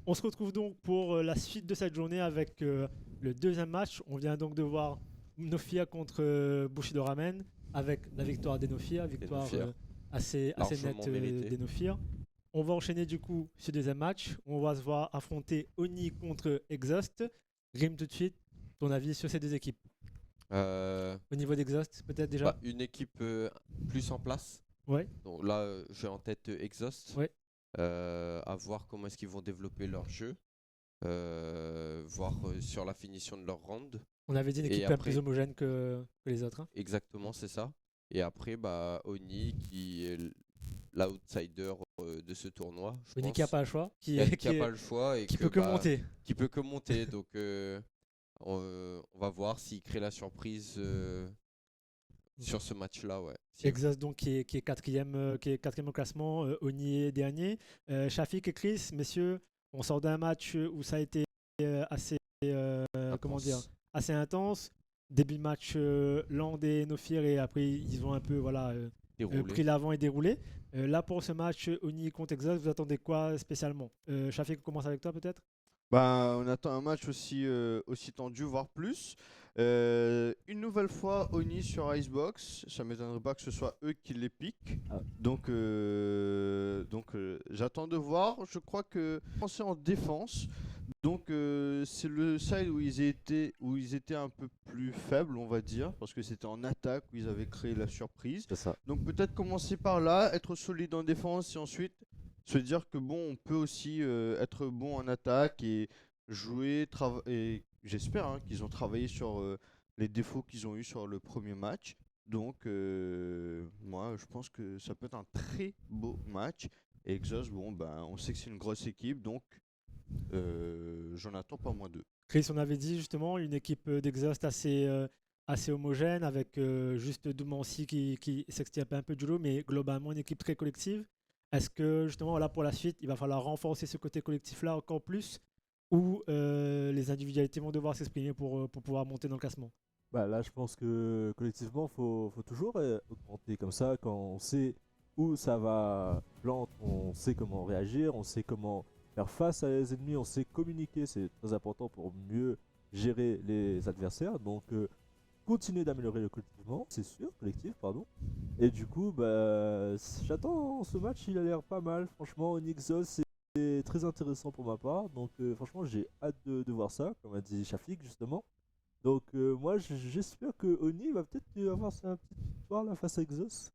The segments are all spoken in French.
On se retrouve donc pour la suite de cette journée avec le deuxième match. On vient donc de voir Nofia contre Bushido Ramen avec la victoire d'Enofia, Et victoire Nofir, assez largement nette mérité. d'Enofia. On va enchaîner du coup ce deuxième match. On va se voir affronter Oni contre Exhaust. Grim tout de suite, ton avis sur ces deux équipes Euh, au niveau d'Exhaust peut-être déjà. Une équipe plus en place. Ouais, Donc là, j'ai en tête Exhaust. ouais. À voir comment est-ce qu'ils vont développer leur jeu. Voir sur la finition de leur round. On avait dit une Et équipe un peu plus après, homogène que les autres, hein. exactement, c'est ça. Et après, Oni qui est l'outsider de ce tournoi, je Oni qui n'a pense. pas le choix, Qui a pas le choix et qui peut que monter. qui peut que monter. Donc on va voir s'il crée la surprise sur ce match-là, ouais. Exhaust donc qui est quatrième au classement, Oni est dernier. Shafik et Chris, messieurs, on sort d'un match où ça a été assez, comment dire, Intense. assez intense. Début de match lent des Nofir et après ils ont un peu voilà, Déroulé. pris l'avant et déroulé. Là pour ce match Oni contre Exhaust, vous attendez quoi spécialement Shafik, on commence avec toi peut-être. Bah, on attend un match aussi tendu, voire plus. Une nouvelle fois, Oni sur Icebox. Ça ne m'étonnerait pas que ce soit eux qui les piquent. Ah, Donc, j'attends de voir. Je crois que c'est en défense. Donc, c'est le side où ils étaient un peu plus faibles, on va dire. Parce que c'était en attaque où ils avaient créé la surprise. c'est ça. Donc, peut-être commencer par là, être solide en défense et ensuite se dire que bon, on peut aussi être bon en attaque et et j'espère qu'ils ont travaillé sur les défauts qu'ils ont eu sur le premier match. Donc moi je pense que ça peut être un très beau match. Et Exos, bon ben on sait que c'est une grosse équipe, donc j'en attends pas moins d'eux. Chris, on avait dit justement une équipe d'Exhaust assez homogène avec juste Doumancy qui s'extirpe un peu du lot, mais globalement une équipe très collective. Est-ce que justement là pour la suite, il va falloir renforcer ce côté collectif-là encore plus ou les individualités vont devoir s'exprimer pour pouvoir monter dans le classement? Bah, là, je pense que collectivement, faut toujours augmenter comme ça. Quand on sait où ça va plante, on sait comment réagir, on sait comment faire face à les ennemis, on sait communiquer. C'est très important pour mieux gérer les adversaires. Donc, continuer d'améliorer le collectivement, c'est sûr, collectif, pardon. Et du coup, bah, j'attends ce match, il a l'air pas mal. Franchement, Onyxos, c'est très intéressant pour ma part. Donc, franchement, j'ai hâte de voir ça, comme a dit Shafik, justement. Donc moi j'espère que Oni va peut-être avoir sa petite victoire là face à Exos.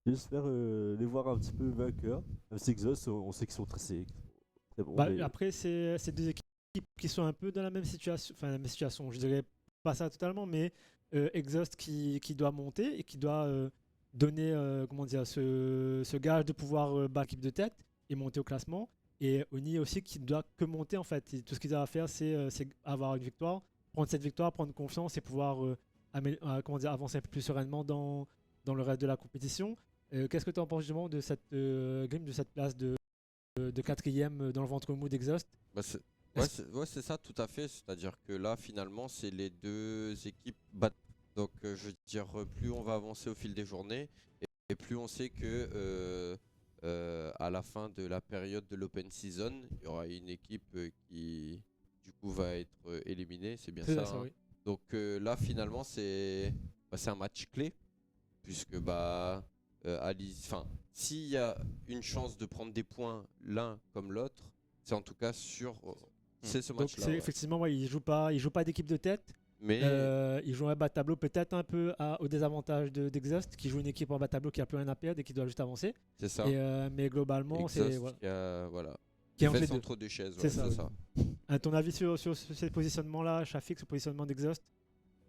J'espère les voir un petit peu vainqueurs. Même si Exos, on sait qu'ils sont très bons, Bah, mais après, c'est deux équipes qui sont un peu dans la même situation, enfin la même situation, je dirais pas ça totalement, mais Exhaust qui doit monter et qui doit donner comment dire, ce gage de pouvoir battre l'équipe de tête et monter au classement. Et Oni aussi qui doit que monter en fait. Et tout ce qu'ils ont à faire, c'est avoir une victoire, prendre cette victoire, prendre confiance et pouvoir comment dire, avancer un peu plus sereinement dans le reste de la compétition. Qu'est-ce que tu en penses justement de cette game, de cette place de quatrième dans le ventre mou d'Exhaust? Bah, c'est- Est-ce ouais, c'est ça, tout à fait. C'est-à-dire que là, finalement, c'est les deux équipes battent. Donc, je veux dire, plus on va avancer au fil des journées, et plus on sait que à la fin de la période de l'open season, il y aura une équipe qui, du coup, va être éliminée. C'est bien c'est ça, ça, hein. oui. Donc là, finalement, c'est un match clé, puisque enfin, s'il y a une chance de prendre des points l'un comme l'autre, c'est en tout cas sur c'est ce Donc match-là, c'est ouais. effectivement, ouais, il joue pas d'équipe de tête. Mais Il joue un bas de tableau peut-être un peu au désavantage d'Exhaust, qui joue une équipe en bas de tableau qui a plus rien à perdre et qui doit juste avancer. c'est ça. Mais globalement, c'est Exhaust voilà, qui a voilà, qui est entre les fesses deux. entre deux chaises, C'est ouais, ça, c'est oui. ça. Ton avis sur ce positionnement-là, Shafik, ce positionnement d'Exhaust?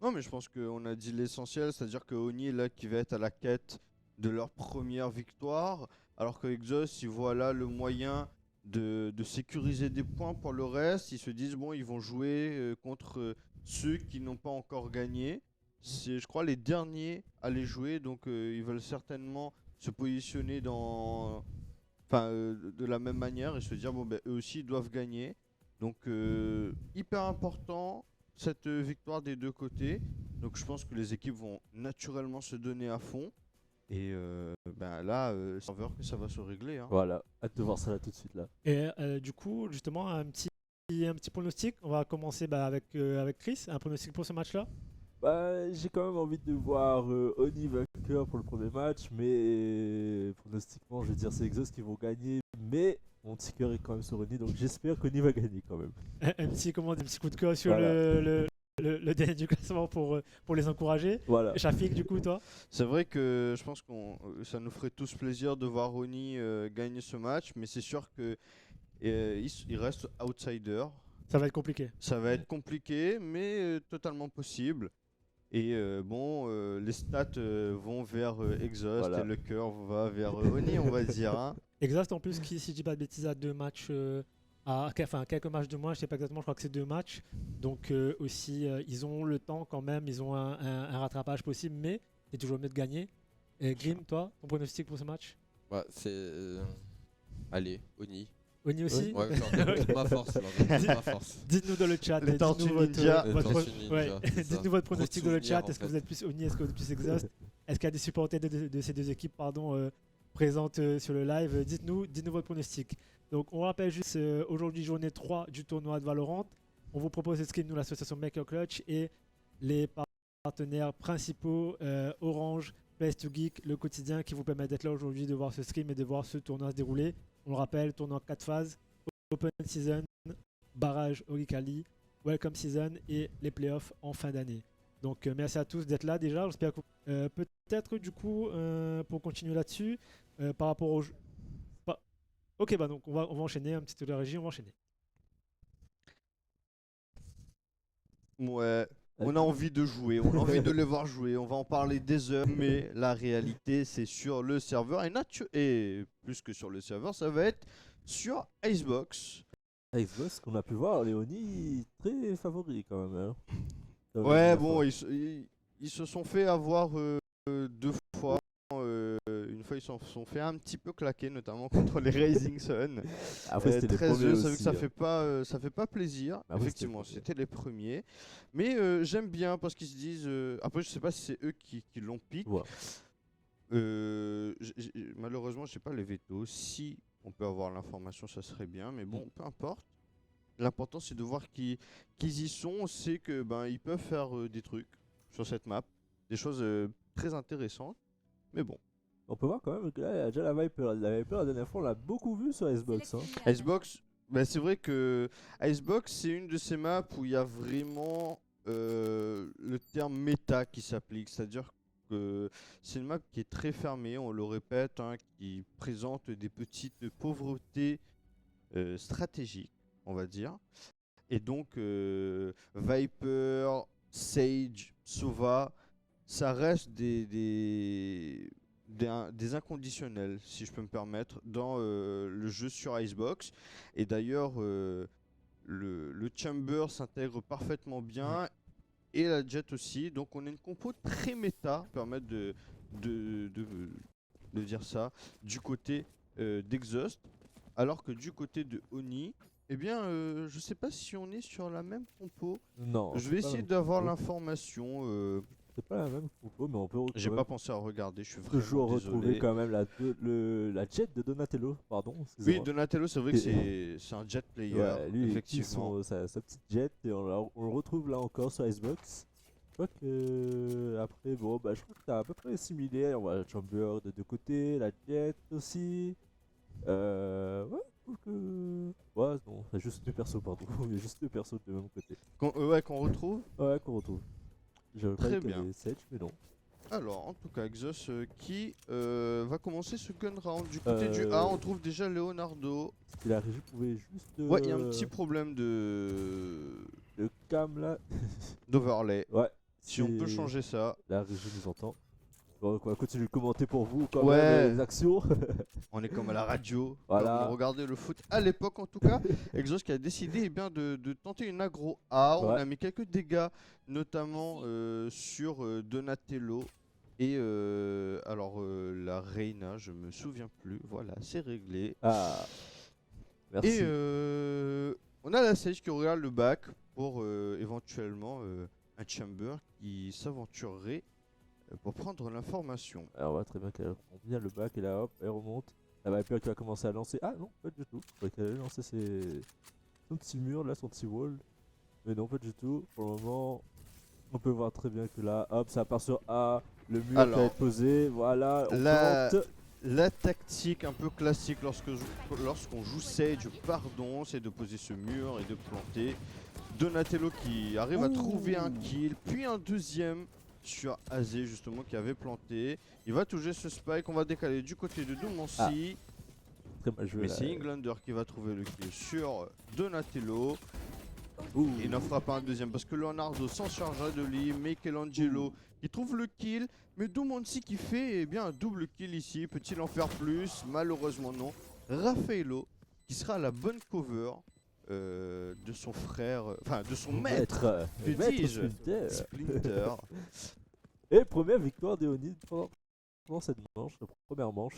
Non mais je pense qu'on a dit l'essentiel, c'est-à-dire que Oni est là qui va être à la quête de leur première victoire, alors que Exos, ils voient là le moyen de sécuriser des points pour le reste. Ils se disent, bon, ils vont jouer contre ceux qui n'ont pas encore gagné. C'est, je crois, les derniers à les jouer, donc ils veulent certainement se positionner de la même manière et se dire, bon, ben, eux aussi, ils doivent gagner. Donc, hyper important, cette victoire des deux côtés. Donc, je pense que les équipes vont naturellement se donner à fond. Et là, serveur que ça va se régler. Hein. Voilà, hâte de voir ça là tout de suite là. Et du coup, justement, un petit pronostic. On va commencer avec Chris. Un pronostic pour ce match-là. Bah, j'ai quand même envie de voir Oni vainqueur pour le premier match, mais pronostiquement, je vais dire c'est Exos qui vont gagner, mais mon petit cœur est quand même sur Oni, donc j'espère qu'Oni va gagner quand même. Un petit coup de cœur sur Voilà. le dernier du classement pour les encourager. Voilà. Shafik, du coup, toi? C'est vrai que je pense que ça nous ferait tous plaisir de voir Oni gagner ce match, mais c'est sûr que il reste outsider. Ça va être compliqué. Ça va être compliqué, mais totalement possible. Et les stats vont vers Exhaust Voilà. et le cœur va vers Oni, on va dire. Hein. Exhaust, en plus, qui, si je dis pas de bêtises, a 2 matchs, quelques matchs de moins, je sais pas exactement, je crois que c'est 2 matchs. Donc aussi, ils ont le temps quand même, ils ont un rattrapage possible, mais c'est toujours mieux de gagner. Et Grim, toi, ton pronostic pour ce match? Ouais, c'est. Allez, Oni. Oni aussi? Ouais, j'en donne toute ma force. J'en donne toute ma force. Dites-nous dans le chat. Les Tortues dites-nous votre, Ninja. Les votre- Tortues Ninja, ouais, c'est ça. dites-nous votre Trop de pronostic dans le souvenirs, chat. en Est-ce que fait. vous êtes plus Oni, est-ce que vous êtes plus Exhaust? Est-ce qu'il y a des supporters de ces deux équipes présentes sur le live? Dites-nous votre pronostic. Donc on rappelle juste aujourd'hui journée 3 du tournoi de Valorant. On vous propose de stream nous l'association Maker Clutch et les partenaires principaux Orange, Place to Geek, le quotidien qui vous permet d'être là aujourd'hui, de voir ce stream et de voir ce tournoi se dérouler. On le rappelle, tournoi 4 phases, Open Season, barrage Oricali, Welcome Season et les playoffs en fin d'année. Donc merci à tous d'être là déjà. J'espère que peut-être du coup pour continuer là-dessus par rapport au jeu. Ok, bah donc on va enchaîner un petit tour de la régie, on va enchaîner. Ouais, on a envie de jouer, on a envie de les voir jouer, on va en parler des heures, mais la réalité c'est sur le serveur et plus que sur le serveur, ça va être sur Icebox. Xbox, qu'on a pu voir, Léonie très favori quand même. Hein. Quand même, Ouais, la bon, fois. ils se sont fait avoir 2 fois. Une fois, ils se sont fait un petit peu claquer, notamment contre les Rising Sun. Après, c'était les 13-2, premiers ça, aussi. ça hein. fait pas plaisir. Après, c'était Effectivement, les premiers. c'était les premiers. Mais j'aime bien parce qu'ils se disent. Après, je sais pas si c'est eux qui l'ont piqué. Voilà. Malheureusement, je sais pas les vétos. Si on peut avoir l'information, ça serait bien. Mais bon, peu importe. L'important, c'est de voir qu'ils y sont. On sait que ils peuvent faire des trucs sur cette map, des choses très intéressantes. Mais bon, On peut voir quand même que là, il y a déjà la Viper. La Viper, la dernière fois, on l'a beaucoup vu sur Xbox. Hein. Icebox, c'est vrai que Icebox, c'est une de ces maps où il y a vraiment le terme méta qui s'applique. C'est-à-dire que c'est une map qui est très fermée, on le répète, hein, qui présente des petites pauvretés stratégiques, on va dire. Et donc, Viper, Sage, Sova, ça reste des inconditionnels, si je peux me permettre, dans le jeu sur Icebox. Et d'ailleurs, le Chamber s'intègre parfaitement bien, et la Jet aussi. Donc on a une compo très méta, permettre de dire ça, du côté d'Exhaust. Alors que du côté de Oni, eh bien, je sais pas si on est sur la même compo. Non. Je vais c'est pas essayer la même d'avoir compo. l'information. C'est pas la même compo, mais on peut J'ai quand pas même pensé à regarder, je suis toujours vraiment retrouver désolé. quand même la jet de Donatello. Pardon. Oui, excusez-moi. Donatello, c'est vrai que c'est un jet player, Ouais, lui, il effectivement. sa petite jet et on le retrouve là encore sur Icebox. Je crois que après, bon, bah, je crois que t'as à peu près similaire. On voit le Chamber de deux côtés, la jet aussi. Ouais, je trouve que. Ouais, non, il y a juste deux persos, pardon. Il y a juste deux persos de même côté. Qu'on retrouve. Ouais, qu'on retrouve. J'avais pas Très dit qu'il y bien. avait Sage, mais non. Alors, en tout cas, Exos qui va commencer ce gun round. Du côté du A, on trouve déjà Leonardo. Si la régie pouvait juste. Ouais, il y a un petit problème Le cam là. d'overlay. Ouais. Si on peut c'est- changer ça. La régie nous entend. Bon, on va continuer de commenter pour vous quand Ouais. même les actions. On est comme à la radio, Voilà. comme on regardait le foot à l'époque en tout cas. Exos qui a décidé de tenter une aggro A. On Ouais. a mis quelques dégâts, notamment sur Donatello. Et la Reina, je me souviens plus. Voilà, c'est réglé. Ah. Merci. Et on a la Sage qui regarde le back pour éventuellement un Chamber qui s'aventurerait pour prendre l'information. Alors, on voit très bien qu'elle reprend bien le bac et là, hop, elle remonte. La Viper qui va commencer à lancer. Ah non, pas du tout. Je croyais qu'elle allait lancer son petit mur là, son petit wall. Mais non, pas du tout. Pour le moment, on peut voir très bien que là, hop, ça part sur A. Le mur qui va Alors, être posé. Voilà, on la- plante. La tactique un peu classique lorsqu'on joue Sage, pardon, c'est de poser ce mur et de planter. Donatello qui arrive à trouver un kill, puis un deuxième sur Azé justement qui avait planté. Il va toucher ce spike, on va décaler du côté de Domancy. Très mal joué Mais là. c'est Englander qui va trouver le kill sur Donatello. Ouh. Il n'en fera pas un deuxième parce que Leonardo s'en chargera de lui. Michelangelo qui trouve le kill. Mais Domancy qui fait eh bien, un double kill ici. Peut-il en faire plus? Malheureusement non. Raffaello qui sera à la bonne cover de son frère, enfin de son maître. Que Maître dis-je? Splinter. Splinter. Et première victoire d'Eonid pendant cette manche, la première manche.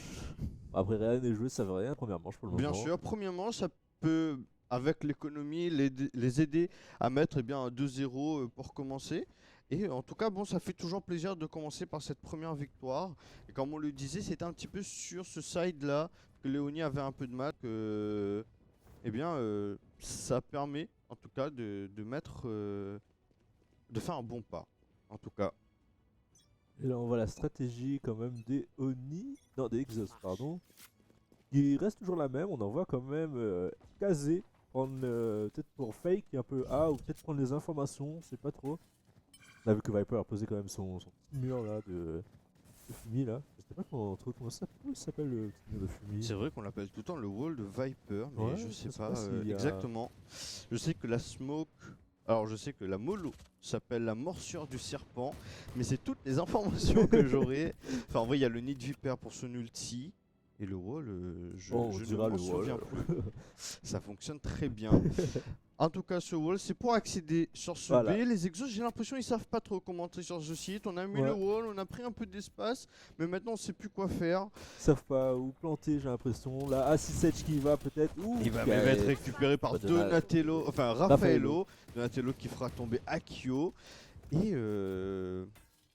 Après rien n'est joué, ça veut rien, première manche pour le Bien moment. sûr, premièrement, ça peut, avec l'économie, les aider à mettre eh bien, un 2-0 pour commencer. Et en tout cas, bon, ça fait toujours plaisir de commencer par cette première victoire. Et comme on le disait, c'était un petit peu sur ce side-là que Léonie avait un peu de mal. Que, eh bien, ça permet, en tout cas, de mettre, de faire un bon pas. En tout cas. Et là on voit la stratégie quand même des Oni, non des Exos pardon, qui reste toujours la même, on en voit quand même Kazé prendre peut-être pour fake un peu A ou peut-être prendre les informations, je sais pas trop. On a vu que Viper a posé quand même son petit mur là de Fumi là, je sais pas comment ça s'appelle le petit mur de Fumi. C'est vrai qu'on l'appelle tout le temps le wall de Viper, mais Ouais, je sais pas, s'il y a- exactement. Je sais que la smoke, alors je sais que la mollo s'appelle la morsure du serpent, mais c'est toutes les informations que j'aurai. Enfin en vrai il y a le nid de Viper pour son ulti, et le wall, On je ne dira m'en le souviens wall. plus. Ça fonctionne très bien. En tout cas, ce wall, c'est pour accéder sur ce Voilà. B. Les exos, j'ai l'impression ils savent pas trop comment entrer sur ce site. On a mis Ouais. le wall, on a pris un peu d'espace, mais maintenant on sait plus quoi faire. Ils savent pas où planter j'ai l'impression, là A6 qui va peut-être, ouh, Il va qui a- même être récupéré par Pas de Donatello, enfin Raffaello. Donatello qui fera tomber Akio. Et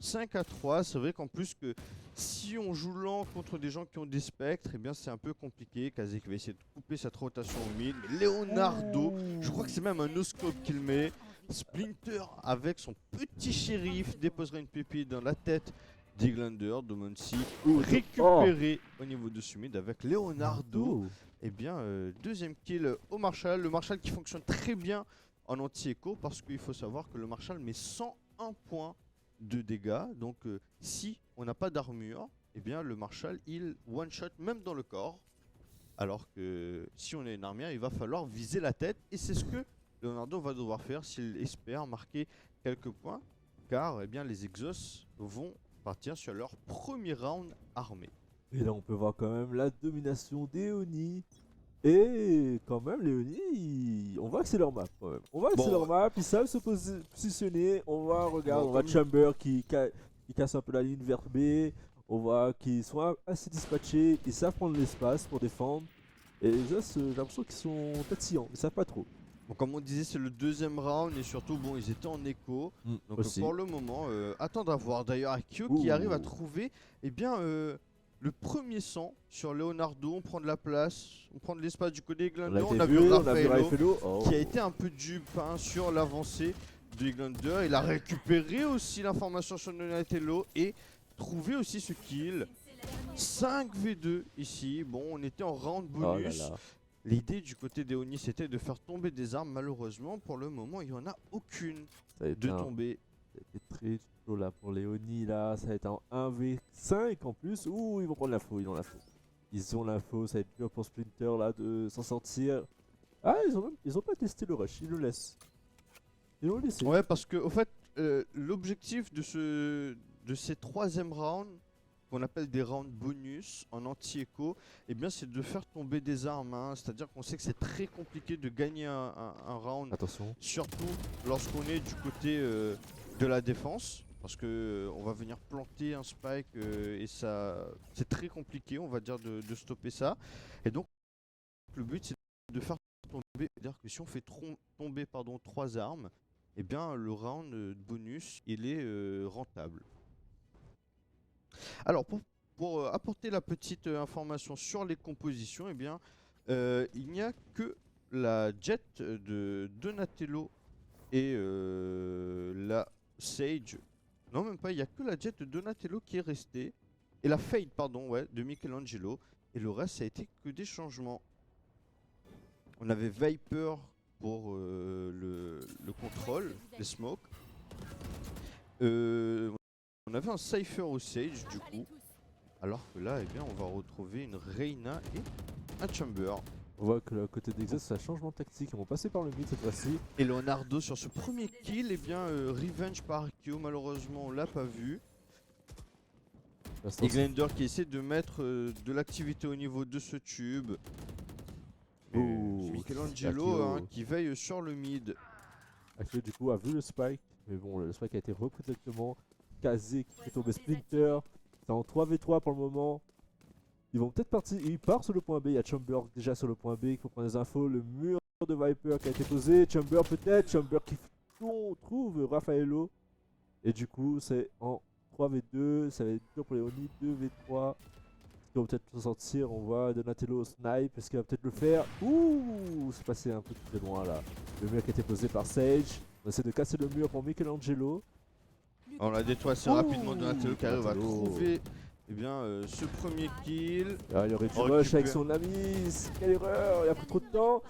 5-3, c'est vrai qu'en plus que si on joue lent contre des gens qui ont des spectres, eh bien c'est un peu compliqué. Kazek va essayer de couper cette rotation au mid. Mais Leonardo, je crois que c'est même un no-scope qu'il met. Splinter avec son petit shérif déposera une pépite dans la tête d'Iglander, Domancy. Récupéré au niveau de ce mid avec Leonardo. Ouh. Eh bien, deuxième kill au Marshall. Le Marshall qui fonctionne très bien en anti-écho parce qu'il faut savoir que le Marshall met 101 points de dégâts. Donc, si on n'a pas d'armure, eh bien, le Marshall, il one-shot même dans le corps. Alors que si on a une armure, il va falloir viser la tête. Et c'est ce que Leonardo va devoir faire s'il espère marquer quelques points. Car eh bien, les Exos vont partir sur leur premier round armé. Et là on peut voir quand même la domination des Oni. Et quand même les Oni, on voit que c'est leur map quand même. On voit que Bon, c'est leur map, ils savent se positionner. On voit, regarde, Bon, on voit comme- Chamber qui casse un peu la ligne vers B. On voit qu'ils sont assez dispatchés, ils savent prendre l'espace pour défendre. Et les Os, j'ai l'impression qu'ils sont tatillants, ils savent pas trop. Bon, comme on disait, c'est le deuxième round et surtout, bon, ils étaient en écho. Donc Aussi. pour le moment, attendre à voir. D'ailleurs, Akio qui Ouh. arrive à trouver eh bien, le premier sang sur Leonardo. On prend de la place, on prend de l'espace du côté Eglander. On a vu Raffaello Raffaello. Oh. qui a été un peu dupe hein, sur l'avancée de Eglander. Il a récupéré aussi l'information sur Donatello et trouvé aussi ce kill. 5v2 ici. Bon, on était en round Oh là bonus. là. L'idée du côté des Oni c'était de faire tomber des armes. Malheureusement, pour le moment, il n'y en a aucune Ça a été de un- tomber. ça a été très chaud là pour les Oni là, ça va être en 1v5 en plus. Ouh, ils vont prendre l'info, ils ont l'info. Ils ont l'info, ça va être dur pour Splinter là de s'en sortir. Ah, ils ont pas testé le rush, ils le laissent. Ils l'ont laissé. Ouais, parce que au fait, l'objectif de ces troisième rounds, qu'on appelle des rounds bonus en anti-écho, eh bien c'est de faire tomber des armes. Hein. C'est-à-dire qu'on sait que c'est très compliqué de gagner un round, Attention. surtout lorsqu'on est du côté de la défense. Parce que on va venir planter un spike et ça c'est très compliqué, on va dire, de stopper ça. Et donc le but c'est de faire tomber, c'est-à-dire que si on fait tomber 3 armes, eh bien le round bonus il est rentable. Alors, pour apporter la petite information sur les compositions, eh bien, il n'y a que la Jet de Donatello et la Sage. Non, même pas, il n'y a que la Jet de Donatello qui est restée. Et la Fade, pardon, ouais, de Michelangelo. Et le reste, ça a été que des changements. On avait Viper pour le contrôle, les smokes. On avait un Cypher au Sage, du coup. Alors que là, eh bien, on va retrouver une Reina et un Chamber. On voit que le côté d'Exos, c'est un changement de tactique. Ils vont passer par le mid cette fois-ci. Et Leonardo sur ce premier kill, eh bien, Revenge par Kyo, malheureusement, on l'a pas vu. L'instant, Et Glender qui essaie de mettre de l'activité au niveau de ce tube. Oh, Michelangelo Akio. hein, qui veille sur le mid. Akio du coup a vu le spike, mais bon le spike a été repris directement. Kazé qui fait tomber Splinter. C'est en 3v3 pour le moment. Ils vont peut-être partir, il part sur le point B, il y a Chamber déjà sur le point B, il faut prendre des infos. Le mur de Viper qui a été posé, Chamber peut-être, Chamber qui trouve Raffaello. Et du coup c'est en 3v2, ça va être dur pour les Oni, 2v3. Ils vont peut-être s'en sortir, on voit Donatello au snipe, est-ce qu'il va peut-être le faire? Ouh, c'est passé un peu très loin là. Le mur qui a été posé par Sage, on essaie de casser le mur pour Michelangelo. On l'a détruit assez rapidement, Donatello qui arrive à trouver eh bien, ce premier kill. Ah, il aurait dû On rush avec récupère. son ami, quelle erreur, il a pris trop de temps.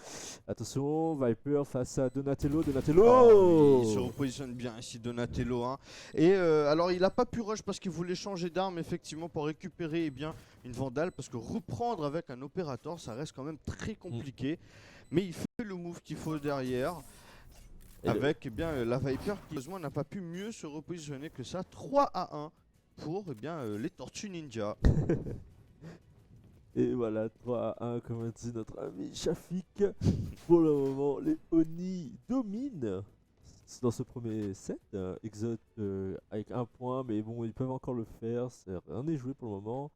Attention, Viper face à Donatello, Donatello Oh, il se repositionne bien ici Donatello hein. Et alors il a pas pu rush parce qu'il voulait changer d'arme effectivement pour récupérer eh bien, une Vandale. Parce que reprendre avec un opérateur ça reste quand même très compliqué. Mais il fait le move qu'il faut derrière. Et Avec eh bien, la Viper qui heureusement n'a pas pu mieux se repositionner que ça. 3-1 pour eh bien, les Tortues Ninja. Et voilà, 3-1 comme a dit notre ami Shafik. Pour le moment, les Oni dominent dans ce premier set. Exot avec un point, mais bon, ils peuvent encore le faire. Rien n'est joué pour le moment.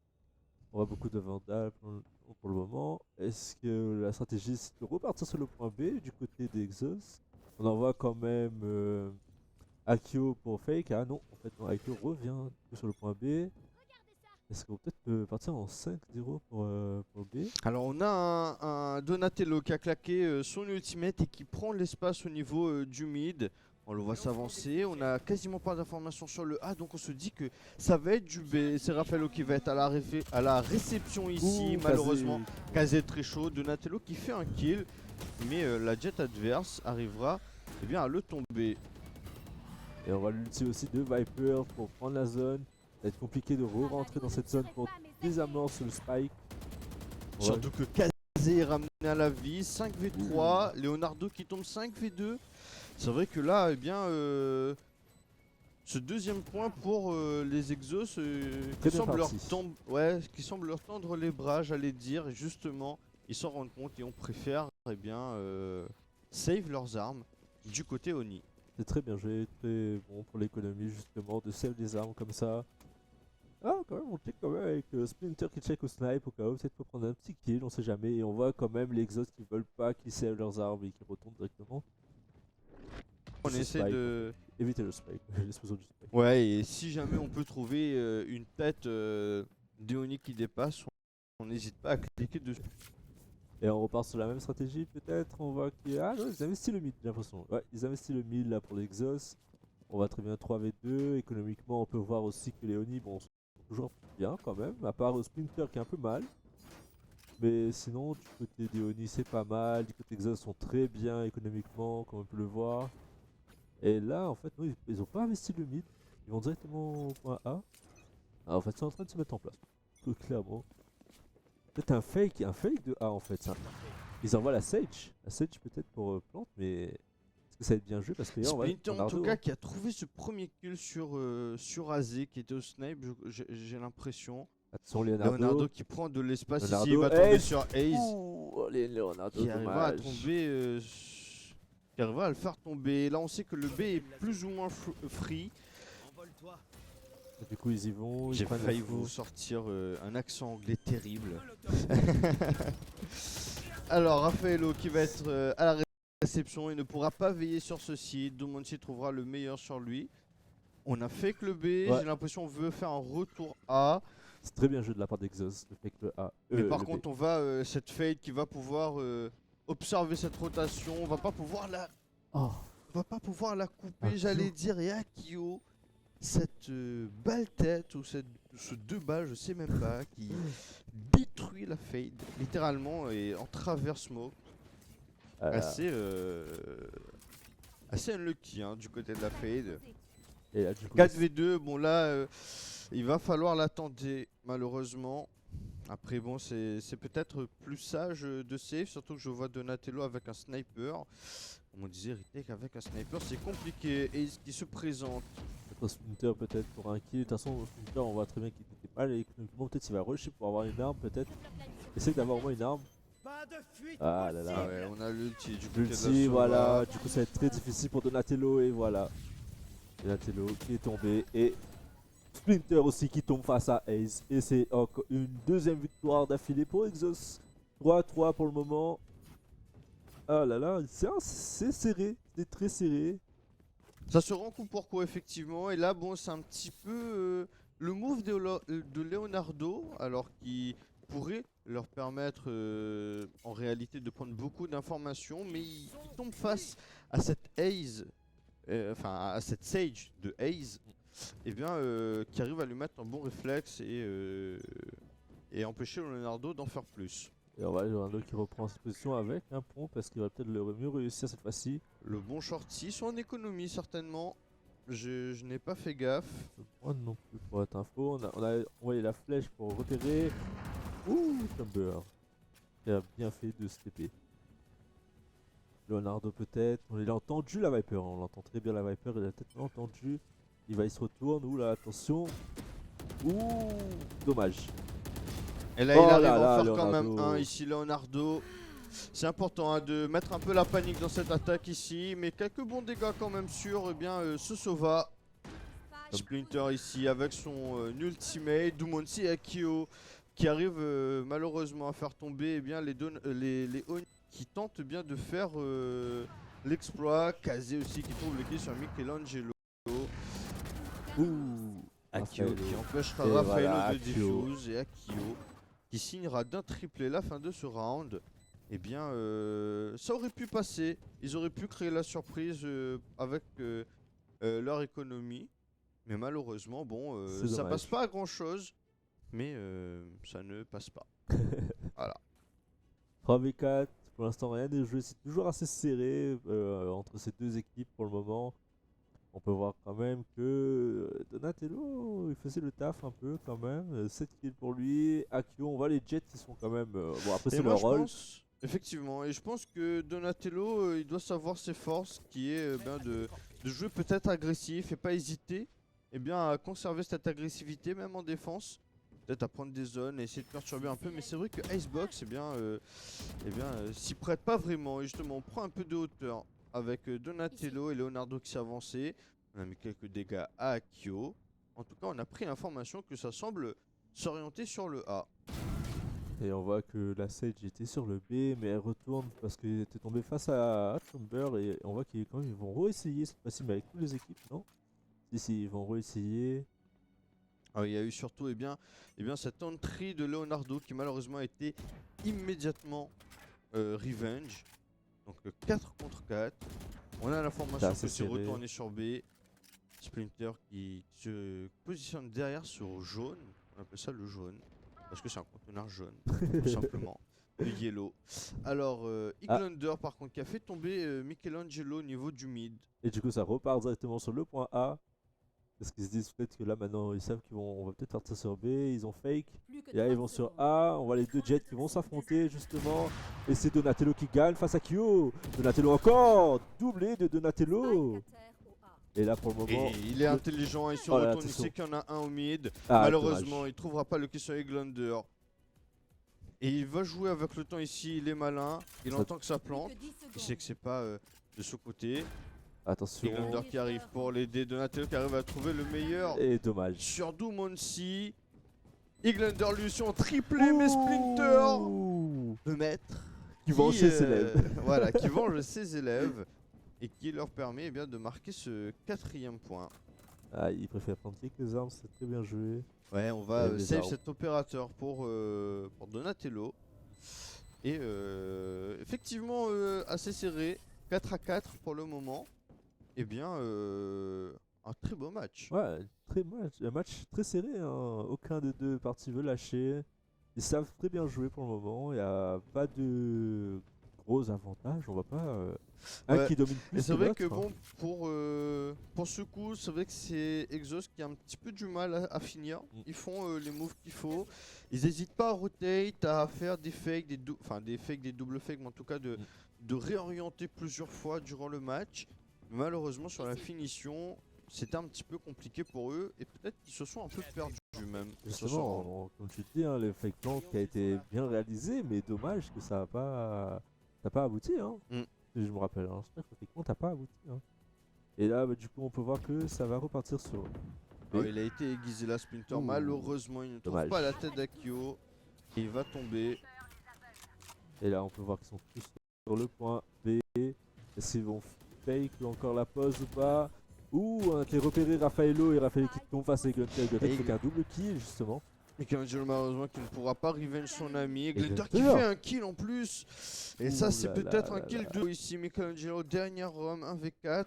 On voit beaucoup de Vandal pour le moment. Est-ce que la stratégie c'est de repartir sur le point B du côté des Exos? On en voit quand même Akio pour Fake. Ah non, en fait, non, Akio revient sur le point B. Est-ce qu'on peut peut-être partir en 5-0 pour B? Alors on a un Donatello qui a claqué son ultimate et qui prend l'espace au niveau du mid. On le voit s'avancer, on a quasiment pas d'informations sur le A, donc on se dit que ça va être du B. C'est Raffaello qui va être à la réception ici, Ouh, malheureusement. Kazé. Kazé très chaud, Donatello qui fait un kill, mais la jet adverse arrivera eh bien, à le tomber. Et on va l'ulti aussi de Viper pour prendre la zone. Ça va être compliqué de re-rentrer dans cette zone pour désamorcer le spike. On va- Surtout que Kazé est ramené à la vie, 5v3, Leonardo qui tombe 5v2. C'est vrai que là, eh bien, ce deuxième point pour les Exos Très qui, bien semble parti. qui semble leur tendre les bras, j'allais dire. Et justement, ils s'en rendent compte et on préfère eh bien, save leurs armes du côté Oni. C'est très bien joué, très bon pour l'économie justement de save des armes comme ça. Ah, quand même, on check quand même avec Splinter qui check au snipe au cas où, peut-être pour prendre un petit kill, on sait jamais. Et on voit quand même les Exos qui veulent pas qu'ils save leurs armes et qui retournent directement. On Ce essaie spike, de... éviter le spike, l'explosion du spike. Ouais, et si jamais on peut trouver une tête d'Oni qui dépasse, on n'hésite pas à cliquer dessus. Et on repart sur la même stratégie peut-être, on voit qu'ils ah, non, ils investissent le mid, j'ai l'impression. Ouais, ils investissent le mid là pour l'Exos. On va très bien 3v2, économiquement on peut voir aussi que les Oni bon, sont toujours bien quand même, à part Splinter qui est un peu mal. Mais sinon du côté des Oni c'est pas mal, du côté Exos sont très bien économiquement comme on peut le voir. Et là en fait non, ils ont pas investi le mid, ils vont directement au point A. Ah, en fait c'est en train de se mettre en place, tout clairement. Peut-être un fake de A en fait ça. Ils envoient la Sage peut-être pour plante, mais est-ce que ça va être bien joué parce que là, on va Splinter en Leonardo, tout cas hein. qui a trouvé ce premier kill sur Azé qui était au snipe, j'ai l'impression. Attention Leonardo Leonardo. qui prend de l'espace ici, Leonardo, il va tomber Ace. sur Ace Ouh, Leonardo qui arrivera à dommage. tomber, qui arrivera à le faire tomber. Là on sait que le B est plus ou moins free. Et du coup ils y vont, ils J'ai prennent failli l'info. vous sortir un accent anglais terrible. Alors Raffaello qui va être à la réception, il ne pourra pas veiller sur ceci. Domonchi trouvera le meilleur sur lui. On a fake le B, Ouais. j'ai l'impression qu'on veut faire un retour A. C'est très bien joué de la part d'Exos, le fait que le A. Mais par le B. contre, on va cette fade qui va pouvoir observer cette rotation. On va pas pouvoir la, Oh, on va pas pouvoir la couper, Akio. j'allais dire. Et Akio, cette balle tête ou ce 2 balles, je sais même pas, qui détruit la fade littéralement et en travers smoke. voilà. Assez unlucky hein, du côté de la fade. Et là, du coup, 4v2, bon là, il va falloir l'attendre malheureusement. Après bon, c'est peut-être plus sage de save, surtout que je vois Donatello avec un sniper. Comme on disait, Retake avec un sniper, c'est compliqué. Et ce qui se présente. Contre Splinter peut-être pour un kill. De toute façon, Splinter, on voit très bien qu'il était mal. Et économiquement, peut-être il va rusher pour avoir une arme, peut-être. Essaye d'avoir au moins une arme. Ah là là. Ah ouais, on a l'ulti du côté de la L'ulti, Sova. voilà. Du coup, ça va être très difficile pour Donatello. Et voilà. Donatello qui est tombé. Et Splinter aussi qui tombe face à Ace. Et c'est encore une deuxième victoire d'affilée pour Exos. 3-3 pour le moment. Ah là là, c'est serré. C'est très serré. Ça se rend coup pour coup effectivement. Et là, bon, c'est un petit peu le move de Leonardo. Alors qui pourrait leur permettre en réalité de prendre beaucoup d'informations. Mais il tombe face à cette Ace. Enfin à cette Sage de Ace. Et bien qui arrive à lui mettre un bon réflexe et empêcher Leonardo d'en faire plus. Et on va Leonardo qui reprend sa position avec un pont parce qu'il va peut-être le mieux réussir cette fois-ci. Le bon shorty, soit en économie certainement. Je n'ai pas fait gaffe. Moi non plus pour être info. On a envoyé la flèche pour repérer. Ouh, Chamber. Qui a bien fait de se TP. Leonardo peut-être. On l'a entendu la Viper. On l'entend très bien la Viper. Il a peut-être entendu. Il se retourne. Ouh là, attention. Ouh, dommage. Et là Oh il arrive là à en là, faire quand même Leonardo. un ici Leonardo. C'est important hein, de mettre un peu la panique dans cette attaque ici. Mais quelques bons dégâts quand même sur ce Sova. Splinter ici avec son ultimate. Dumonsi et Akio qui arrivent malheureusement à faire tomber les Oni qui tentent bien de faire l'exploit. Kazé aussi qui trouve le kill sur Michelangelo. Ouh. Akio Raffaello. qui empêchera Et Raffaello voilà, de Akio. defuse et Akio qui signera d'un triplé la fin de ce round. Eh bien, ça aurait pu passer. Ils auraient pu créer la surprise avec leur économie. Mais malheureusement, bon, C'est ça dommage. passe pas à grand chose. Mais ça ne passe pas. 3v4, pour l'instant rien n'est joué, c'est toujours assez serré entre ces deux équipes pour le moment. On peut voir quand même que Donatello il faisait le taf un peu quand même, 7 kills pour lui. Akio, on voit les Jets qui sont quand même, bon après Et c'est moi, leur je rôle. pense, effectivement, et je pense que Donatello, il doit savoir ses forces, qui est de jouer peut-être agressif et pas hésiter, et bien à conserver cette agressivité même en défense, peut-être à prendre des zones et essayer de perturber un peu. Mais c'est vrai que Icebox, s'y prête pas vraiment. Et justement, on prend un peu de hauteur avec Donatello et Leonardo qui s'est avancé. On a mis quelques dégâts à Akio. En tout cas, on a pris l'information que ça semble s'orienter sur le A. Et on voit que la Sage était sur le B, mais elle retourne parce qu'elle était tombée face à Chamber. Et on voit qu'ils vont re-essayer cette fois-ci, mais avec toutes les équipes, non? Si, ils vont re-essayer. Alors, il y a eu surtout cette entry de Leonardo qui malheureusement a été immédiatement revenge. Donc 4 contre 4. On a l'information C'est que assez c'est serré. retourné sur B. Splinter qui se positionne derrière sur jaune. On appelle ça le jaune. Parce que c'est un conteneur jaune, tout simplement. Le yellow. Alors, Iglander par contre qui a fait tomber Michelangelo au niveau du mid. Et du coup, ça repart directement sur le point A. Parce qu'ils se disent peut-être que là maintenant ils savent on va peut-être partir sur B, ils ont fake. Et là ils vont sur A, on voit les deux Jets qui vont s'affronter justement. Et c'est Donatello qui gagne face à Kyo. Donatello encore, doublé de Donatello. Et là pour le moment... Et il est intelligent, il se Oh là, retourne, il attention. sait qu'il y en a un au mid. Ah, Malheureusement, dommage. il trouvera pas le question Iglander. Et il va jouer avec le temps ici, il est malin, il Ça- entend que ça plante. Il sait que c'est pas de ce côté. Attention. Iglander qui arrive pour l'aider, Donatello qui arrive à trouver le meilleur Et dommage. sur Dumonsi. Iglander lui aussi en triplé, mais Splinter, Ouh. le maître, Qui venge ses élèves. Voilà, qui venge ses élèves et qui leur permet de marquer ce 4e point. Ah, il préfère prendre quelques armes, c'est très bien joué. Ouais, on va Les save armes. cet opérateur pour Donatello. Et effectivement, assez serré. 4 à 4 pour le moment. Eh bien, un très beau match. Ouais, un match très serré, hein. Aucun des deux parties veut lâcher. Ils savent très bien jouer pour le moment. Il n'y a pas de gros avantages. On voit pas un Ouais. qui domine Et plus c'est que vrai l'autre. que bon, pour ce coup, c'est vrai que c'est Exhaust qui a un petit peu du mal à finir. Ils font les moves qu'il faut. Ils n'hésitent pas à rotate, à faire des fakes, des doubles fakes, mais en tout cas de réorienter plusieurs fois durant le match. Malheureusement, sur la finition, c'était un petit peu compliqué pour eux et peut-être qu'ils se sont un peu perdus même. Justement, comme tu dis, hein, le fake plant qui a été bien réalisé, mais dommage que ça n'a pas abouti. Hein. Si je me rappelle, hein. J'espère que le fake plant n'a pas abouti. Hein. Et là, bah, du coup, on peut voir que ça va repartir sur. Oh, il a été aiguisé là, Splinter. Ouh. Malheureusement, il ne trouve Dommage. pas la tête d'Akio. Et il va tomber. Et là, on peut voir qu'ils sont tous sur le point B. Est-ce qu'ils vont fake encore la pause ou pas? Ouh, t'es repéré Raffaello et Raffaello qui tombe face à Gunter. Gunter Et fait qu'un double kill, justement. Michelangelo malheureusement qui ne pourra pas revenge son ami. Et Glitter qui Gunter. fait un kill en plus. Et ça Ouh c'est là peut-être là un là kill là. 2 ici. Michelangelo, dernière Rome, 1v4.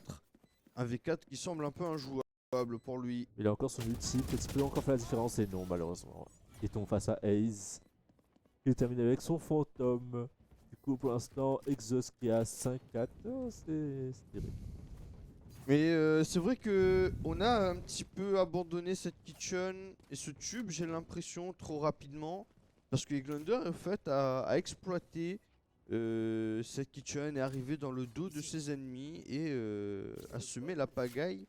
Un V4 qui semble un peu injouable pour lui. Il a encore son ulti, peut-être qu'il peut encore faire la différence et non malheureusement. Il tombe face à Ace. Il termine avec son fantôme. Du coup pour l'instant Exhaust qui a 5-4. Oh, c'est terrible. Mais c'est vrai que on a un petit peu abandonné cette kitchen et ce tube, j'ai l'impression, trop rapidement. Parce que Eglander en fait a exploité cette kitchen, est arrivé dans le dos de ses ennemis et a semé la pagaille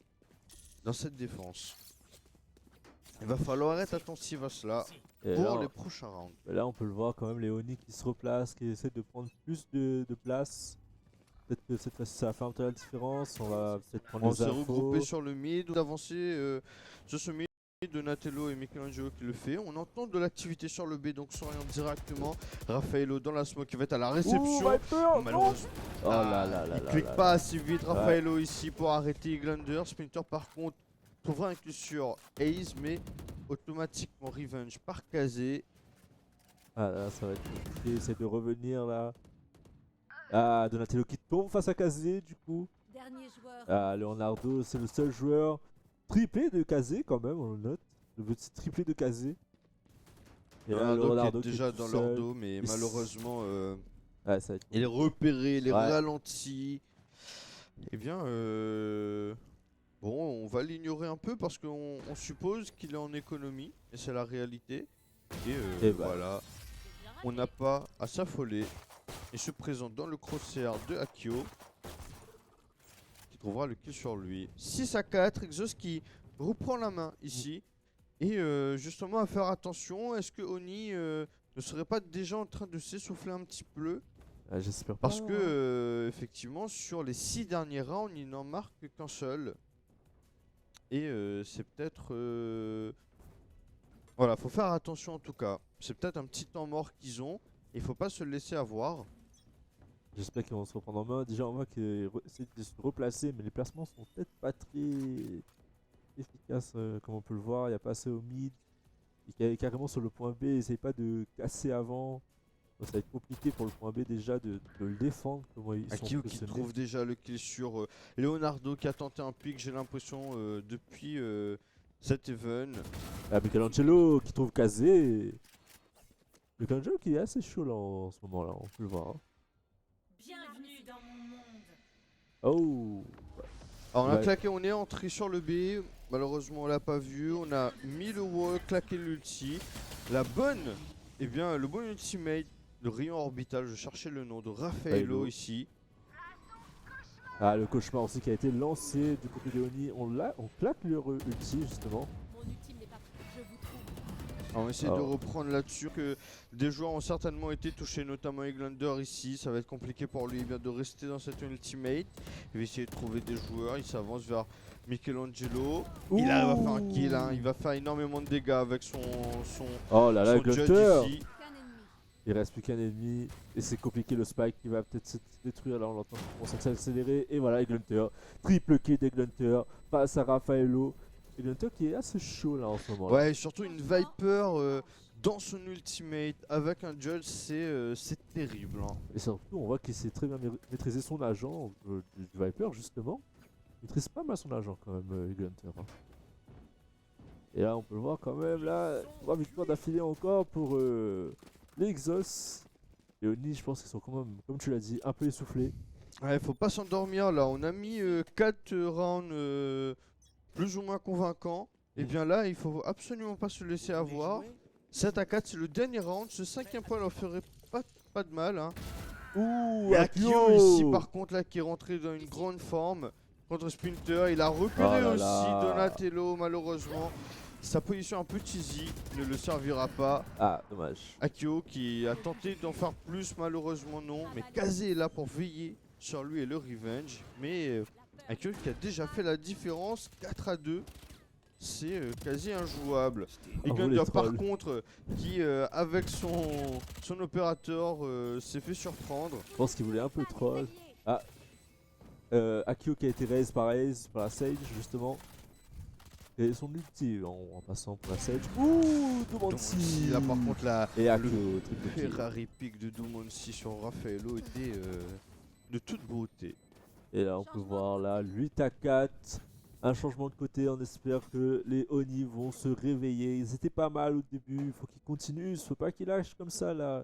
dans cette défense. Il va falloir être attentif à cela Et pour là, les prochains rounds. là on peut le voir quand même, Léonie qui se replace, qui essaie de prendre plus de place. Peut-être que cette fois-ci ça va faire un peu la différence. On va peut-être prendre On les s'est regroupé infos. sur le mid, d'avancer sur ce mid. Donatello et Michelangelo qui le fait. On entend de l'activité sur le B, donc s'oriente directement. Raffaello dans la smoke qui va être à la réception. Malheureusement, Oh là là là il là clique là pas là. assez vite. Raffaello ici pour arrêter Eglander. Splinter par contre trouvera un kill sur Ace, mais automatiquement revenge par Kazé. Ah là, ça va être compliqué, essaie de revenir là. Ah, Donatello qui tombe face à Kazé du coup. Dernier joueur. Ah, Leonardo, c'est le seul joueur triplé de Kazé quand même, on le note. Le petit triplé de Kazé. Et là, Leonardo qui est déjà tout dans leur seul. dos, mais Et malheureusement Ouais, ça va être... il est repéré, il est Ouais. ralenti. Eh bien, bon, on va l'ignorer un peu parce qu'on suppose qu'il est en économie, et c'est la réalité. Et Et bah. voilà, on n'a pas à s'affoler. Il se présente dans le crosshair de Akio, qui trouvera le kill sur lui. 6 à 4, Exhaust qui reprend la main ici. Et justement à faire attention, est-ce que Oni ne serait pas déjà en train de s'essouffler un petit peu? Ah, j'espère pas. Parce que effectivement sur les 6 derniers rounds il n'en marque qu'un seul. Et c'est peut-être... Voilà, faut faire attention en tout cas. C'est peut-être un petit temps mort qu'ils ont. Il faut pas se laisser avoir. J'espère qu'ils vont se reprendre en main. Déjà, on voit qu'ils essaient de se replacer, mais les placements sont peut-être pas très efficaces, comme on peut le voir. Il n'y a pas assez au mid. Il est carrément sur le point B. Il essaye pas de casser avant. Donc, ça va être compliqué pour le point B déjà de le défendre. Comment ils sont Akio qui positionnés. trouve déjà le kill sur Leonardo qui a tenté un pick, j'ai l'impression, depuis cet even. Ah, Michelangelo qui trouve Kazé. Michelangelo qui est assez chaud là en ce moment là, on peut le voir. Hein. Bienvenue dans mon monde. Oh. Alors on a Ouais. claqué, on est entré sur le B, malheureusement on l'a pas vu, on a mis le wall, claqué l'ulti. La bonne, eh bien le bon ultimate, le rayon orbital, je cherchais le nom de Raffaello ici. Ah, le cauchemar aussi qui a été lancé du côté de Oni. On claque leur ulti justement. Mon ultime n'est pas prêt. Je vous trouve. Alors on essaie de Oh. reprendre là-dessus que des joueurs ont certainement été touchés, notamment Eglander ici. Ça va être compliqué pour lui de rester dans cette ultimate. Il va essayer de trouver des joueurs, il s'avance vers Michelangelo. Il arrive à faire un kill, hein. Il va faire énormément de dégâts avec son Oh là là, judge Gunter. ici. Qu'un ennemi. Il reste plus qu'un ennemi et c'est compliqué, le spike qui va peut-être se détruire. Là on l'entend commencer à s'accélérer et voilà, Gunter. Triple kill d'Eglunter face à Raffaello. Gunter qui est assez chaud là en ce moment. Ouais, et surtout une Viper dans son ultimate avec un Judge, c'est terrible. Hein. Et surtout, on voit qu'il sait très bien maîtriser son agent du Viper, justement. Il maîtrise pas mal son agent quand même, Gunter. Hein. Et là, on peut le voir quand même, là, 3 victoires d'affilée encore pour les Exos. Et Oni, je pense qu'ils sont quand même, comme tu l'as dit, un peu essoufflés. Ouais, faut pas s'endormir là. On a mis 4 rounds plus ou moins convaincants. Et bien là, il faut absolument pas se laisser avoir. 7 à 4, c'est le dernier round. Ce 5ème point leur ferait pas de mal. Hein. Ouh, Et Akio Akio ici, par contre, là, qui est rentré dans une grande forme contre Splinter. Il a repéré Oh là aussi là. Donatello, malheureusement. Sa position un peu cheesy ne le servira pas. Ah, dommage. Akio qui a tenté d'en faire plus, malheureusement non. Mais Kazé est là pour veiller sur lui et le revenge. Mais Akio qui a déjà fait la différence, 4 à 2. C'est quasi injouable. Et Oh, Gunter les par trolls. contre, qui avec son opérateur s'est fait surprendre. Je pense qu'il voulait un peu troll. Akio qui a été raise par la Sage, justement. Et son ulti en passant pour la Sage. Ouh, Donc Domancy. là par contre Et Akio, le triple kill. Ferrari pick de Dumonsi sur Raffaello était de toute beauté. Et là, on peut voir là, 8 à 4. Un changement de côté, on espère que les Oni vont se réveiller. Ils étaient pas mal au début, il faut qu'ils continuent, il faut pas qu'ils lâchent comme ça là.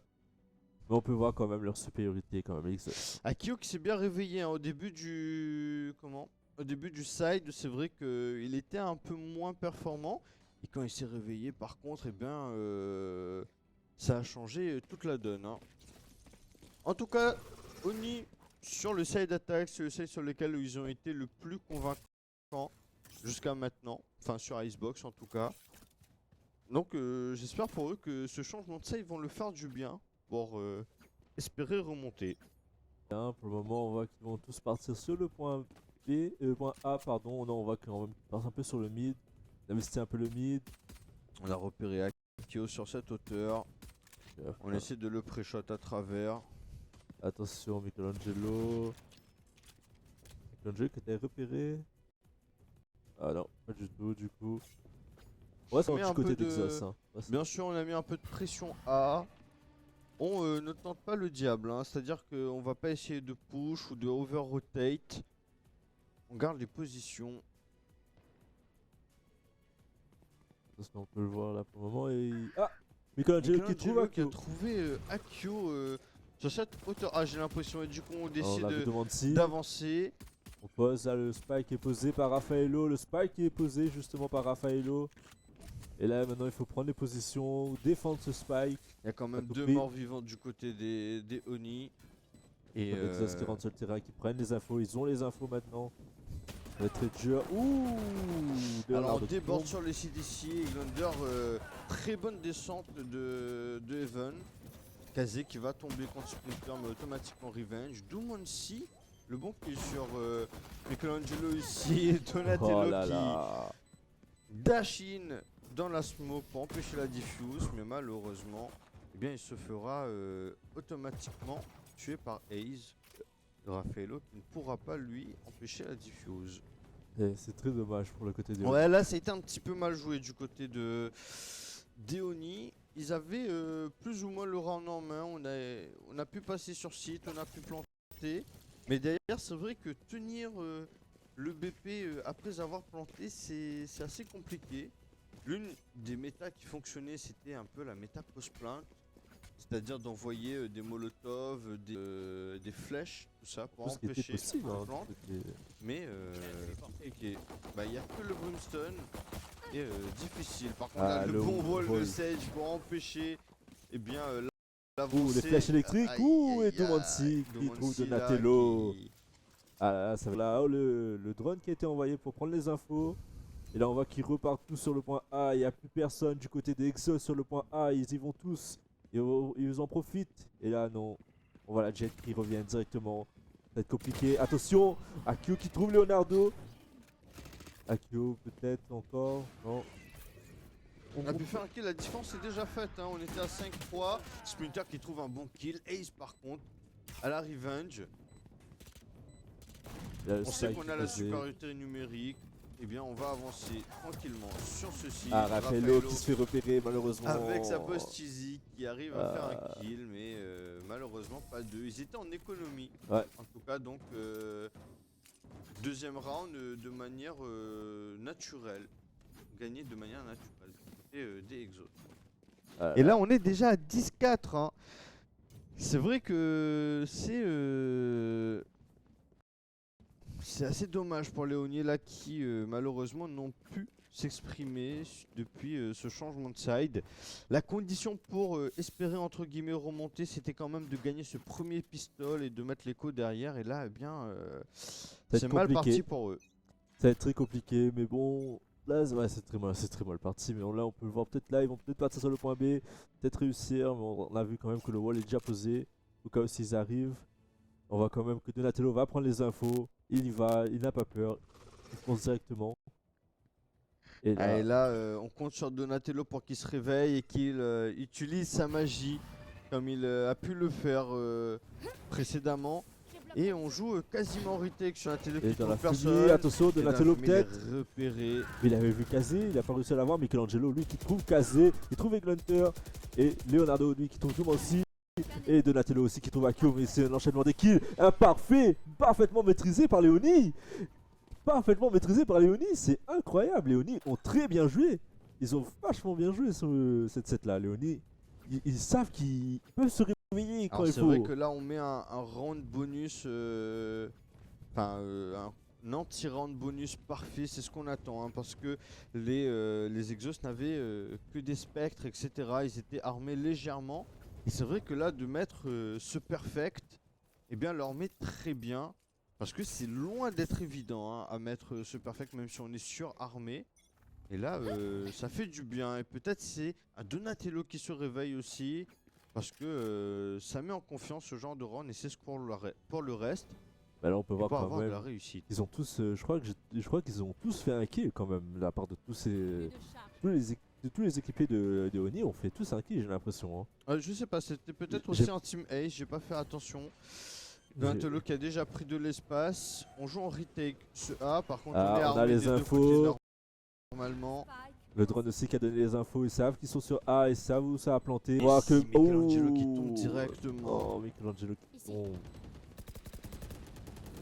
Mais on peut voir quand même leur supériorité quand même. Akio qui s'est bien réveillé hein, au début du au début du side, c'est vrai qu'il était un peu moins performant et quand il s'est réveillé par contre, eh bien ça a changé toute la donne. Hein. En tout cas, Oni sur le side attack, c'est le side sur lequel ils ont été le plus convaincants jusqu'à maintenant, enfin sur Icebox en tout cas. Donc j'espère pour eux que ce changement de side vont le faire du bien pour espérer remonter. Pour le moment, on voit qu'ils vont tous partir sur le point B, point A, pardon. Non, on voit qu'ils partent un peu sur le mid. On investit un peu le mid. On a repéré Akio sur cette hauteur. On essaie de le pré-shot à travers. Attention, Michelangelo. Michelangelo qui était repéré. Ah non, pas du tout, du coup. Ouais, c'est met du un côté peu de- d'Exos. Hein. Ouais, Bien sûr, on a mis un peu de pression A. On ne tente pas le diable, hein. C'est-à-dire qu'on va pas essayer de push ou de over-rotate. On garde les positions. on peut le voir là pour le moment. Et... Ah, Michelangelo qui trouve qui a Akio. trouvé Akio sur cette hauteur. Ah, j'ai l'impression. Et du coup, on On décide l'avait demandé. d'avancer. On pose là, le spike est posé par Raffaello. Le spike est posé justement par Raffaello. Et là maintenant il faut prendre les positions, défendre ce spike. Il y a quand même Pas 2 compris. morts vivants du côté des Oni. Et Les Exos qui rentrent sur le terrain, qui prennent les infos. Ils ont les infos maintenant. Ça va être très dur. Ouh, alors Leonardo on qui déborde tombe. sur les CDC. Eglander, très bonne descente de Heaven. Kazé qui va tomber contre Splinter mais automatiquement revenge. Dumonsi, le bon qui est sur Michelangelo ici. Et Donatello Oh là qui là. dash in dans la smoke pour empêcher la diffuse. Mais malheureusement, eh bien, il se fera automatiquement tuer par Ace. Raffaello qui ne pourra pas lui empêcher la diffuse. Et c'est très dommage pour le côté des Ouais, là ça a été un petit peu mal joué du côté de Deoni. Ils avaient plus ou moins le round en main. On a pu passer sur site, on a pu planter. Mais derrière, c'est vrai que tenir le BP après avoir planté, c'est assez compliqué. L'une des méta qui fonctionnait, c'était un peu la méta post-plant. C'est-à-dire d'envoyer des molotovs, des flèches, tout ça pour tout ce qui était empêcher possible. la Hein, plante. c'était- Mais compliqué. Bah, il n'y a que le Brimstone et difficile. Par contre, Ah, là, le le bon vol de vol. Sage pour empêcher eh bien, Ouh, l'avancée. les flèches électriques. Aïe, Ouh, aïe, et Dumonsi aïe. qui trouve Dumonsi, là, Donatello. qui- Ah là, ça va là. Oh, le drone qui a été envoyé pour prendre les infos. Et là, on voit qu'ils repartent tous sur le point A. Il n'y a plus personne du côté des Exos sur le point A. Ils y vont tous. Et ils en profitent. Et là, non. On voit la Jet qui revient directement. Ça va être compliqué. Attention, Akio qui trouve Leonardo. Akio peut-être encore. Non. On a pu faire un kill, la différence est déjà faite. Hein. On était à 5-3. Splinter qui trouve un bon kill. Ace, par contre, à la revenge. Il y a le On sait Spike qu'on qui a la faisait- supériorité numérique. eh bien on va avancer tranquillement sur ceci. Ah, Raffaello qui se fait repérer malheureusement. avec sa post cheesy qui arrive à faire Ah. un kill, mais malheureusement pas deux. Ils étaient en économie. Ouais. En tout cas, donc deuxième round de manière naturelle. Gagné de manière naturelle. Et des exos. Et là, on est déjà à 10-4. Hein. C'est vrai que c'est assez dommage pour Léonie là qui malheureusement n'ont pu s'exprimer depuis ce changement de side. La condition pour espérer entre guillemets remonter, c'était quand même de gagner ce premier pistolet et de mettre l'écho derrière. Et là, eh bien, va c'est être mal compliqué. parti pour eux. Ça va être très compliqué, mais bon, là ouais, c'est très mal parti. Mais là, on peut le voir peut-être là, ils vont peut-être partir sur le point B, peut-être réussir. Mais on a vu quand même que le wall est déjà posé. Au cas où s'ils arrivent, on voit quand même que Donatello va prendre les infos. Il y va, il n'a pas peur, il fonce directement. Et là, Et là, on compte sur Donatello pour qu'il se réveille et qu'il utilise sa magie comme il a pu le faire précédemment. Et on joue quasiment retake sur Donatello et qui dans la trouve fumée, personne. attention, Et dans la Donatello fumée, il est peut-être. repéré. Mais il avait vu Kazé, il a pas réussi à l'avoir. Michelangelo, lui, qui trouve Kazé, il trouve Eglunter. Et Leonardo, lui, qui trouve tout aussi. Et Donatello aussi qui trouve Akio, mais c'est un enchaînement des kills imparfait, parfaitement maîtrisé par Léonie. Parfaitement maîtrisé par Léonie, c'est incroyable. Léonie ont très bien joué. Ils ont vachement bien joué sur cette set là. Léonie, ils savent qu'ils peuvent se réveiller quand Alors il c'est faut. vrai que là on met un round bonus, un anti-round bonus parfait, c'est ce qu'on attend, hein, parce que les Exos n'avaient que des spectres, etc. Ils étaient armés légèrement. Et c'est vrai que là de mettre ce perfect, eh bien leur met très bien, parce que c'est loin d'être évident hein, à mettre ce perfect même si on est surarmé. Et là ça fait du bien, et peut-être c'est un Donatello qui se réveille aussi. Parce que ça met en confiance ce genre de round et c'est ce pour le reste. Bah là on peut Et voir pour quand avoir de même. la réussite. Ils ont tous, je crois qu'ils ont tous fait un kill quand même, de la part de tous ces, Plus de charge. tous les équipés de Oni ont fait tous un kill, j'ai l'impression. Hein. Je sais pas, c'était peut-être J'ai- aussi un team Ace, j'ai pas fait attention. Donatello qui a déjà pris de l'espace. On joue en retake ce A, par contre Ah, on est on a armé les des deux infos. côtés normalement. Spike. Le drone aussi qui a donné les infos, ils savent qu'ils sont sur A, ils savent où ça a planté. Et Voir si que Michelangelo qui Oh tombe directement. Oh, Michelangelo qui Ici. tombe.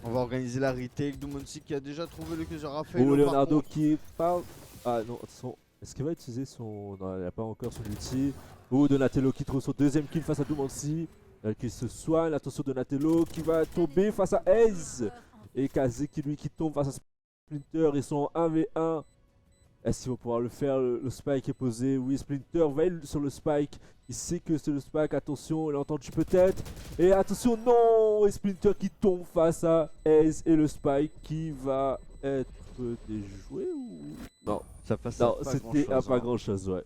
On va organiser la retake. Dumonsi qui a déjà trouvé le Kaiser Raphaël. Oh, Leonardo qui parle. Ah non, est-ce qu'il va utiliser son. Non, il n'a pas encore son ulti. Oh, Donatello qui trouve son deuxième kill face à Dumansi. Qui se soigne. Attention, Donatello qui va tomber face à Ace. Et Kazé qui lui qui tombe face à Splinter. Ils sont en 1v1. Est-ce qu'ils vont pouvoir le faire? Le spike est posé. Oui, Splinter veille sur le spike. Il sait que c'est le spike. Attention, il a entendu peut-être. Et attention, non! Et Splinter qui tombe face à Ace. Et le spike qui va être déjoué ou. Non, Ça passe non, c'était à pas grand chose, ouais.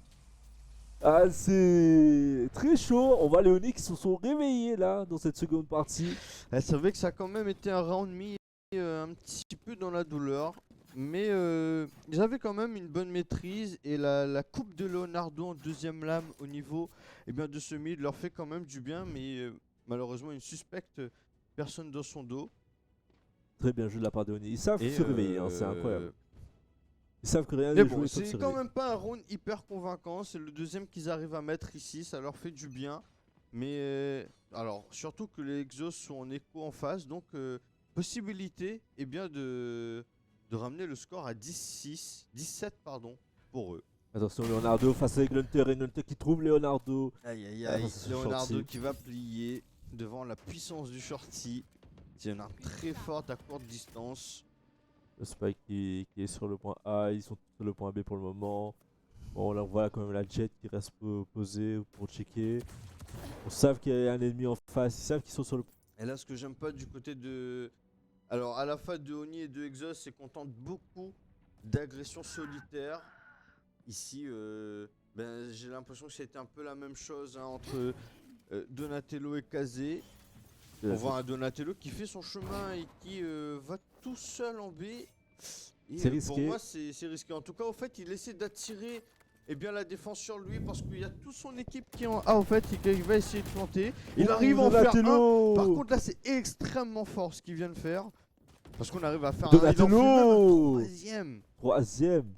Ah, c'est très chaud. On voit les Oni qui se sont réveillés là dans cette seconde partie. C'est vrai que ça a quand même été un round mis un petit peu dans la douleur. Mais ils avaient quand même une bonne maîtrise. Et la coupe de Leonardo en deuxième lame au niveau de ce mid leur fait quand même du bien. Mais malheureusement, ils suspectent personne dans son dos. Très bien joué de la part des Oni. Ils savent Et, se réveiller, hein, c'est incroyable. Ils savent que rien Mais n'est bon, joué sauf se c'est quand réveiller. même pas un round hyper convaincant. C'est le deuxième qu'ils arrivent à mettre ici. Ça leur fait du bien. Mais alors, surtout que les Exos sont en écho en face. Donc, possibilité de ramener le score à 17 pardon, pour eux. Attention, Leonardo face à Eglunter. Eglunter qui trouve Leonardo. Aïe aïe Ah, aïe, c'est Leonardo shorty. qui va plier devant la puissance du shorty. C'est une arme très forte à courte distance. Le spike qui est sur le point A. Ils sont sur le point B pour le moment. Bon, là on voit quand même la jet qui reste posée pour checker. On savent qu'il y a un ennemi en face. Ils savent qu'ils sont sur le. Et là, ce que j'aime pas du côté de. Alors, à la fois de Oni et de Exos, c'est qu'on tente beaucoup d'agressions solitaires. Ici, j'ai l'impression que c'était un peu la même chose hein, entre Donatello et Kazé. On voit un Donatello qui fait son chemin et qui va tout seul en B. Et, C'est pour risqué. moi, c'est risqué. En tout cas, au fait, il essaie d'attirer la défense sur lui parce qu'il y a toute son équipe qui est en A. Au fait, il va essayer de planter. Il arrive à en faire un. Donatello. Par contre, là, c'est extrêmement fort ce qu'il vient de faire. Parce qu'on arrive à faire il en fait même un Donatello troisième. Troisième.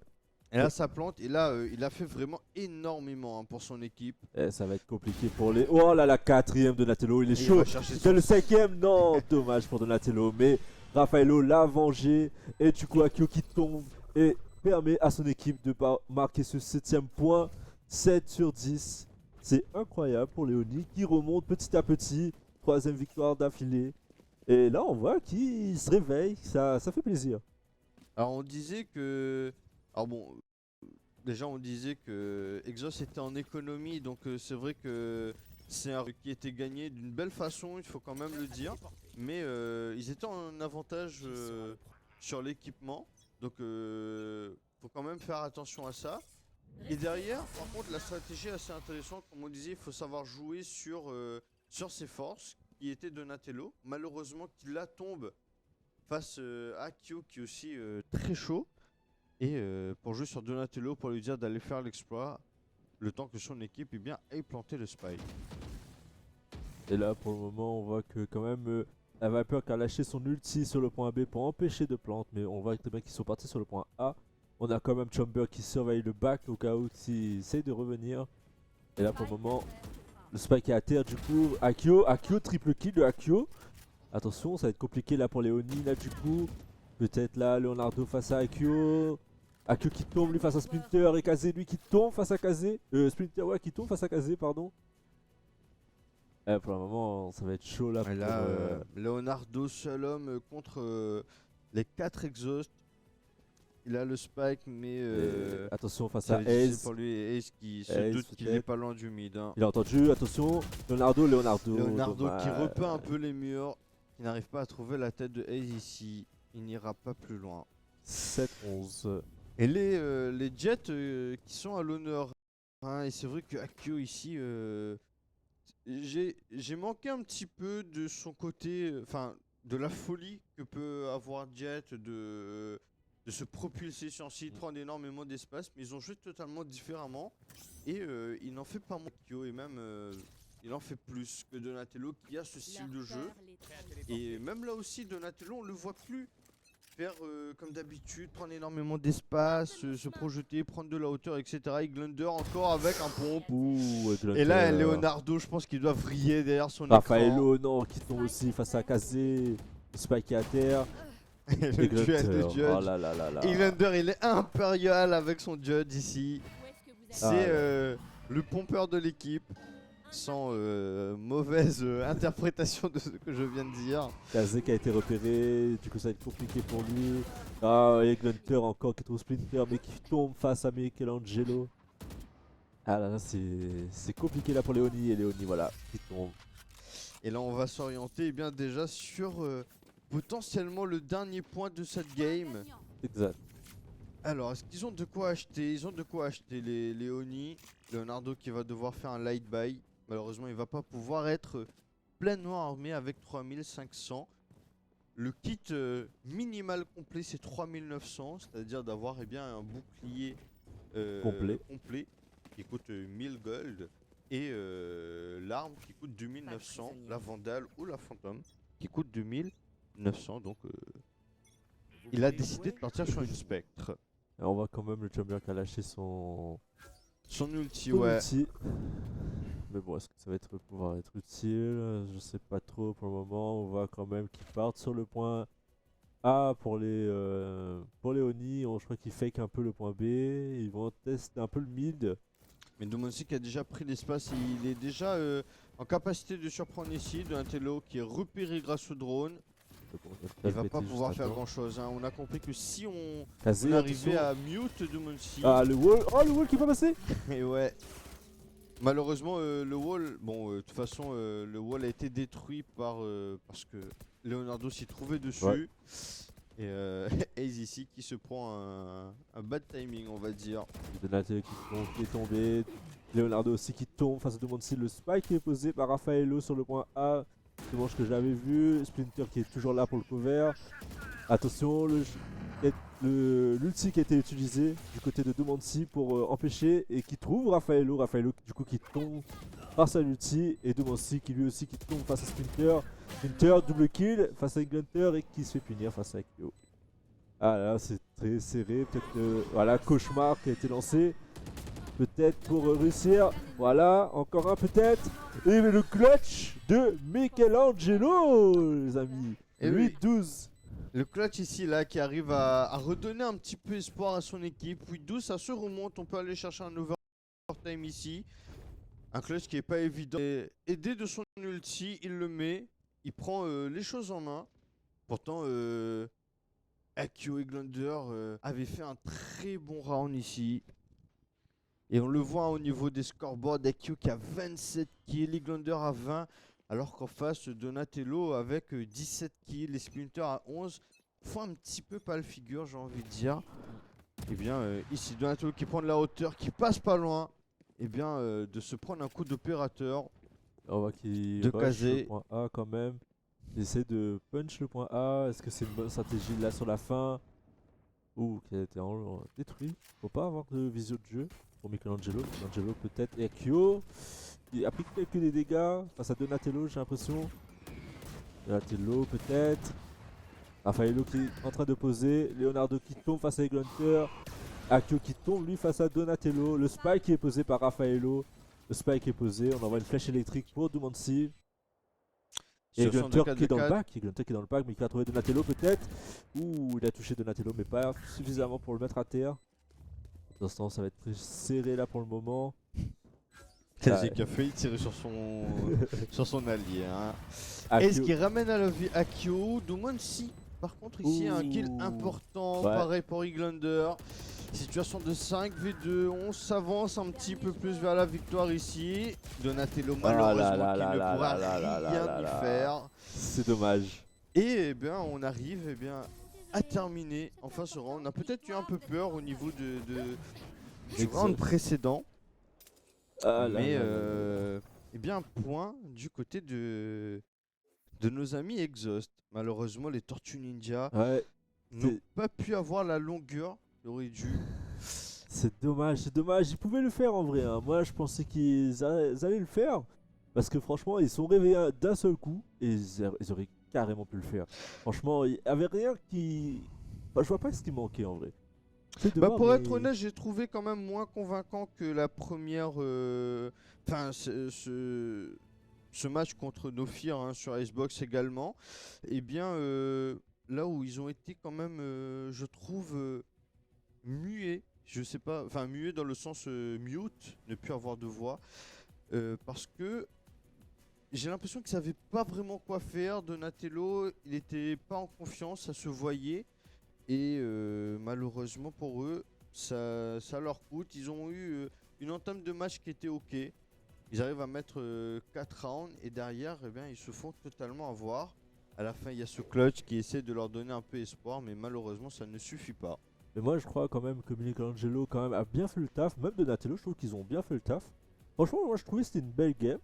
Et là, ça plante. Et là, il a fait vraiment énormément pour son équipe. Eh, ça va être compliqué pour les... Oh là là, quatrième Donatello, il est Et il chaud. va chercher C'est son- le cinquième, non, dommage pour Donatello, mais Raffaello l'a vengé et du coup Akio qui tombe et permet à son équipe de marquer ce 7ème point, 7 sur 10. C'est incroyable pour Léonie qui remonte petit à petit, 3ème victoire d'affilée. Et là on voit qu'il se réveille, ça fait plaisir. Alors, on disait que. Alors, bon. Déjà, on disait que Exos était en économie. Donc, c'est vrai que c'est un truc qui était gagné d'une belle façon, il faut quand même le dire. Mais ils étaient en avantage sur l'équipement. Donc, faut quand même faire attention à ça. Et derrière, par contre, la stratégie est assez intéressante. Comme on disait, il faut savoir jouer sur ses forces, qui était Donatello. Malheureusement, qu'il la tombe face à Akio, qui est aussi très chaud. Et pour jouer sur Donatello, pour lui dire d'aller faire l'exploit, le temps que son équipe ait planté le spike. Et là pour le moment on voit que quand même la Viper qui a lâché son ulti sur le point B pour empêcher de plante, mais on voit très bien qu'ils sont partis sur le point A. On a quand même Chamber qui surveille le back au cas où s'il essaye de revenir. Et là pour le moment le spike est à terre du coup. Akio triple kill de Akio. Attention, ça va être compliqué là pour Léonie là du coup. Peut-être là Leonardo face à Akio. Akio qui tombe lui face à Splinter et Kazé lui qui tombe face à Kazé. Splinter ouais qui tombe face à Kazé pardon. Pour le moment ça va être chaud là. Et là, Leonardo seul homme contre les 4 exhausts. Il a le spike, mais attention face ça à va être difficile Ace. pour lui. Et Ace qui se Ace, doute qu'il peut-être. n'est pas loin du mid. Hein. Il a entendu, attention, Leonardo. Leonardo dommage. qui repeint un peu les murs, qui n'arrive pas à trouver la tête de Ace ici. Il n'ira pas plus loin. 7-11. Et les Jets qui sont à l'honneur. Hein, et c'est vrai que Akio ici, j'ai manqué un petit peu de son côté, enfin de la folie que peut avoir Jet de se propulser sur site, prendre énormément d'espace, mais ils ont joué totalement différemment. Et il n'en fait pas moins Akio, et même il en fait plus que Donatello qui a ce style de jeu. Et même là aussi, Donatello, on le voit plus faire comme d'habitude, prendre énormément d'espace, se projeter, prendre de la hauteur, etc. Et Glunder encore avec un pompe. Ouh, Et là, Leonardo, je pense qu'il doit vriller derrière son écran. Raffaello, non, qui tombe aussi face à Kazé. Spike à terre. Et le duel de Judge. Oh là là là là. Et Glunder, il est impérial avec son Judge ici. C'est le pompeur de l'équipe. Sans mauvaise interprétation de ce que je viens de dire. Kazé qui a été repéré, du coup ça va être compliqué pour lui. Ah, et Gunter encore qui trouve Splinter, mais qui tombe face à Michelangelo. Ah là là, c'est compliqué là pour Léonie, et Léonie voilà, qui tombe. Et là on va s'orienter bien déjà sur potentiellement le dernier point de cette game. Exact. Alors est-ce qu'ils ont de quoi acheter? Ils ont de quoi acheter les Léonie. Leonardo qui va devoir faire un light buy. Malheureusement il va pas pouvoir être pleinement armé avec 3500. Le kit minimal complet c'est 3900, c'est-à-dire d'avoir un bouclier Complet. qui coûte 1000 gold et l'arme qui coûte 2900, la Vandale ou la Phantom qui coûte 2900. Donc il a décidé de partir sur une Spectre. Et on voit quand même le Chamber qui a lâché son Ulti, son ouais. ulti. Mais bon, est-ce que ça va pouvoir être utile? Je sais pas trop pour le moment. On voit quand même qu'ils partent sur le point A pour les Oni. Je crois qu'ils fake un peu le point B. Ils vont tester un peu le mid. Mais Domonsi qui a déjà pris l'espace, il est déjà en capacité de surprendre ici. Donatello qui est repéré grâce au drone. Il va pas pouvoir faire grand chose. Hein. On a compris que si on arrivait à mute Domonsi. Ah, le wall! Oh, le wall qui va passer! Et ouais. Malheureusement, le wall, bon, de toute façon, le wall a été détruit parce que Leonardo s'y trouvait dessus. Ouais. Et Ace ici qui se prend un bad timing, on va dire. Donatello qui est tombé. Leonardo aussi qui tombe face à Domonsi. Le spike est posé par Raffaello sur le point A. C'est manche que j'avais vu. Splinter qui est toujours là pour le cover. Attention, l'ulti qui a été utilisé du côté de Domancy pour empêcher et qui trouve Raffaello. Raffaello du coup qui tombe face à l'ulti et Domancy qui lui aussi qui tombe face à Splinter. Splinter double kill face à Gunter et qui se fait punir face à Kyo. Ah là c'est très serré, peut-être voilà, cauchemar qui a été lancé. Peut-être pour réussir, voilà, encore un peut-être. Et le clutch de Michelangelo les amis. Et oui. 8-12. Le clutch ici là qui arrive à redonner un petit peu espoir à son équipe. 8-12, ça se remonte, on peut aller chercher un overtime ici. Un clutch qui est pas évident. Et aidé de son ulti, il le met, il prend les choses en main. Pourtant, Akio et Glunder avaient fait un très bon round ici. Et on le voit au niveau des scoreboards, Akio qui a 27 kills, et Glunder à 20. Alors qu'en face, Donatello avec 17 kills, les Splinter à 11 font un petit peu pas le figure, j'ai envie de dire. Et bien ici, Donatello qui prend de la hauteur, qui passe pas loin. Et bien de se prendre un coup d'opérateur. On voit qu'il De rush caser. le point A quand même. Il essaie de punch le point A. Est-ce que c'est une bonne stratégie là sur la fin? Ouh, qui a été détruit. Faut pas avoir de vision de jeu pour Michelangelo. Michelangelo peut-être. Et Akio, il a pris quelques des dégâts face à Donatello, j'ai l'impression. Donatello peut-être. Raffaello qui est en train de poser. Leonardo qui tombe face à Gunter. Akio qui tombe lui face à Donatello. Le spike qui est posé par Raffaello. Le spike est posé. On envoie une flèche électrique pour Domancy. Et Gunter qui est dans le bac. Gunter qui est dans le bac, mais qui va trouver Donatello peut-être. Ouh, il a touché Donatello, mais pas suffisamment pour le mettre à terre. Pour l'instant, ça va être très serré là pour le moment. Kazi qui a failli tirer sur son, sur son allié. Hein. Akio. Et ce qui ramène à la vie Akio, Domancy. Par contre, ici, un kill important. Ouais. Pareil pour Iglander. Situation de 5v2. On s'avance un petit peu plus vers la victoire ici. Donatello, malheureusement, qui ne pourra rien y faire. C'est dommage. Et eh bien, on arrive à terminer enfin ce round. On a peut-être eu un peu peur au niveau du round précédent. Mais eh bien, point du côté de nos amis Exhaust. Malheureusement, les Tortues Ninja n'ont pas pu avoir la longueur qu'ils auraient dû. C'est dommage, c'est dommage. Ils pouvaient le faire en vrai. Hein. Moi, je pensais qu'ils allaient le faire. Parce que franchement, ils sont réveillés d'un seul coup. Et ils auraient carrément pu le faire. Franchement, il n'y avait rien qui... Bah, je vois pas ce qui manquait en vrai. Pour être honnête, j'ai trouvé quand même moins convaincant que la première... Enfin, ce match contre Nofir hein, sur Icebox également. Et bien, là où ils ont été quand même, je trouve, muets. Je sais pas, enfin muets dans le sens mute, ne plus avoir de voix. Parce que j'ai l'impression qu'ils savaient pas vraiment quoi faire. Donatello, il était pas en confiance, ça se voyait. Et malheureusement pour eux, ça leur coûte. Ils ont eu une entame de match qui était ok. Ils arrivent à mettre 4 rounds et derrière, eh bien, ils se font totalement avoir. À la fin, il y a ce clutch qui essaie de leur donner un peu espoir, mais malheureusement, ça ne suffit pas. Mais moi, je crois quand même que Michelangelo quand même a bien fait le taf. Même Donatello, je trouve qu'ils ont bien fait le taf. Franchement, moi, je trouvais que c'était une belle game.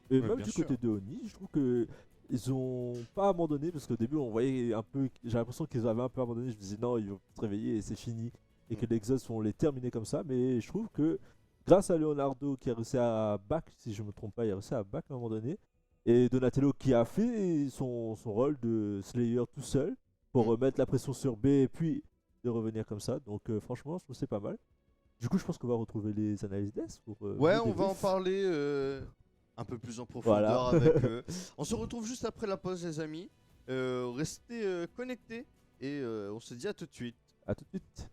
Et même du côté de Oni, je trouve que ils ont pas abandonné parce qu'au début, on voyait un peu. J'ai l'impression qu'ils avaient un peu abandonné. Je me disais non, ils vont se réveiller et c'est fini. Et que les Exhaust vont les terminer comme ça. Mais je trouve que grâce à Leonardo qui a réussi à back, si je me trompe pas, il a réussi à back à un moment donné. Et Donatello qui a fait son rôle de Slayer tout seul pour remettre la pression sur B et puis de revenir comme ça. Donc franchement, je trouve que c'est pas mal. Du coup, je pense qu'on va retrouver les analyses d'Est pour. Ouais, on va en parler un peu plus en profondeur avec eux. On se retrouve juste après la pause, les amis. Restez connectés et on se dit à tout de suite. À tout de suite.